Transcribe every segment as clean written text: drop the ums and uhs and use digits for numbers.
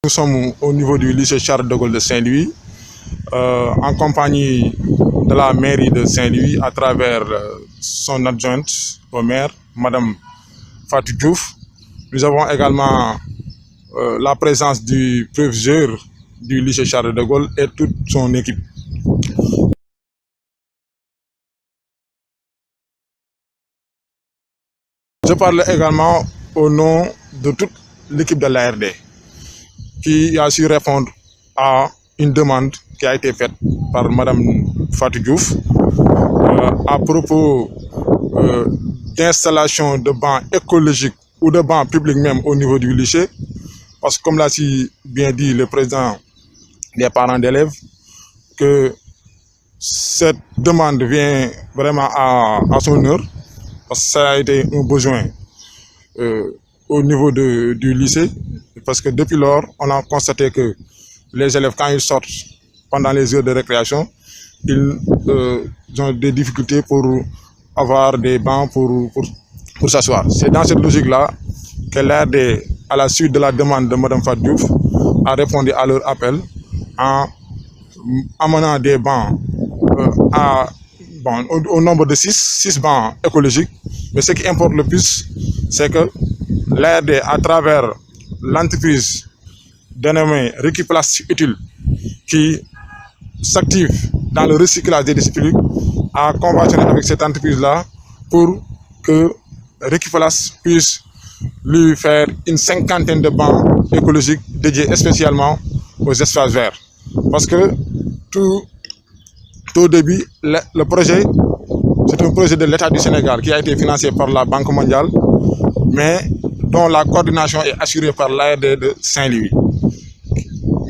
nous sommes au niveau du lycée Charles de Gaulle de Saint-Louis, en compagnie de la mairie de Saint-Louis à travers son adjointe au maire, Madame Fatou Diouf. Nous avons également la présence du proviseur du lycée Charles de Gaulle et toute son équipe. Je parle également au nom de toute l'équipe de l'ARD qui a su répondre à une demande qui a été faite par Madame Fatou Diouf à propos d'installation de bancs écologiques ou de bancs publics même au niveau du lycée. Parce que comme l'a si bien dit le président des parents d'élèves, que cette demande vient vraiment à son heure, parce que ça a été un besoin au niveau du lycée, parce que depuis lors, on a constaté que les élèves, quand ils sortent pendant les heures de récréation, ils ont des difficultés pour avoir des bancs pour s'asseoir. C'est dans cette logique-là que l'ARD, à la suite de la demande de Mme Fatou Diouf, a répondu à leur appel en amenant des bancs au nombre de 6 bancs écologiques. Mais ce qui importe le plus, c'est que l'ARD, à travers l'entreprise dénommée Récuplastique Utile, qui s'active dans le recyclage des déchets publics, a conventionné avec cette entreprise-là pour que Récuplastique puisse lui faire une 50aine de bancs écologiques dédiés spécialement aux espaces verts. Parce que tout au début, le projet, c'est un projet de l'État du Sénégal qui a été financé par la Banque mondiale, mais dont la coordination est assurée par l'ARD de Saint-Louis.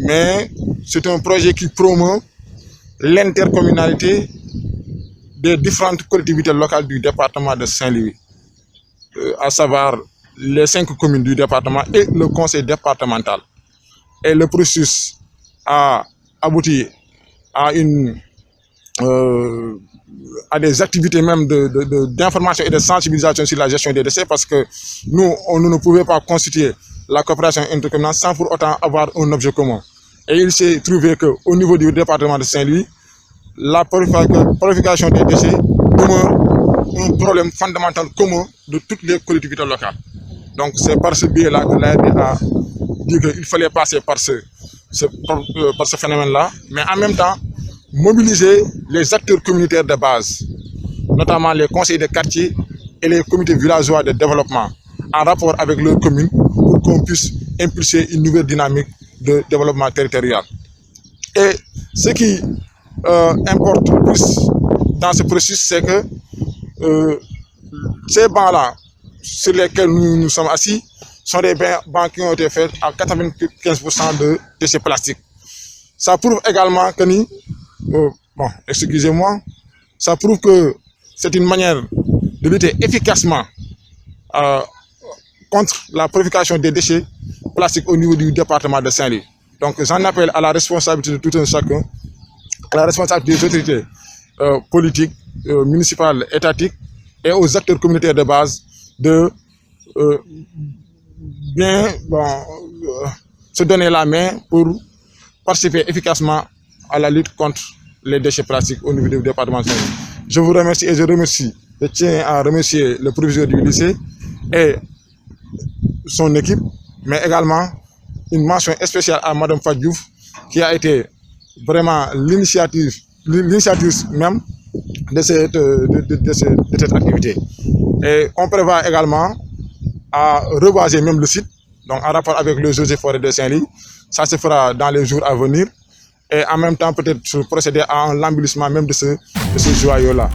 Mais c'est un projet qui promeut l'intercommunalité des différentes collectivités locales du département de Saint-Louis, à savoir les 5 communes du département et le conseil départemental. Et le processus a abouti à des activités même d'information et de sensibilisation sur la gestion des déchets, parce que nous, on ne pouvait pas constituer la coopération intercommunale sans pour autant avoir un objet commun. Et il s'est trouvé qu'au niveau du département de Saint-Louis, la purification des déchets demeure un problème fondamental commun de toutes les collectivités locales. Donc c'est par ce biais-là que l'ARD a dit qu'il fallait passer par ce phénomène-là, mais en même temps mobiliser les acteurs communautaires de base, notamment les conseils de quartier et les comités villageois de développement, en rapport avec leurs communes, pour qu'on puisse impulser une nouvelle dynamique de développement territorial. Et ce qui importe plus dans ce processus, c'est que ces bancs-là sur lesquels nous sommes assis sont des bancs qui ont été faits à 95% de déchets plastiques. Ça prouve également que excusez-moi, ça prouve que c'est une manière de lutter efficacement contre la purification des déchets plastiques au niveau du département de Saint-Louis. Donc j'en appelle à la responsabilité de tout un chacun, à la responsabilité des autorités politiques, municipales, étatiques et aux acteurs communautaires de base de se donner la main pour participer efficacement à la lutte contre les déchets plastiques au niveau du département de Saint-Louis. Je vous remercie et je tiens à remercier le proviseur du lycée et son équipe, mais également une mention spéciale à Mme Fatou Diouf, qui a été vraiment l'initiatrice même de cette activité. Et on prévoit également à revaser même le site, donc en rapport avec le Joseph Forêt de Saint-Louis. Ça se fera dans les jours à venir. Et en même temps, peut-être procéder à un embellissement même de ce joyau-là.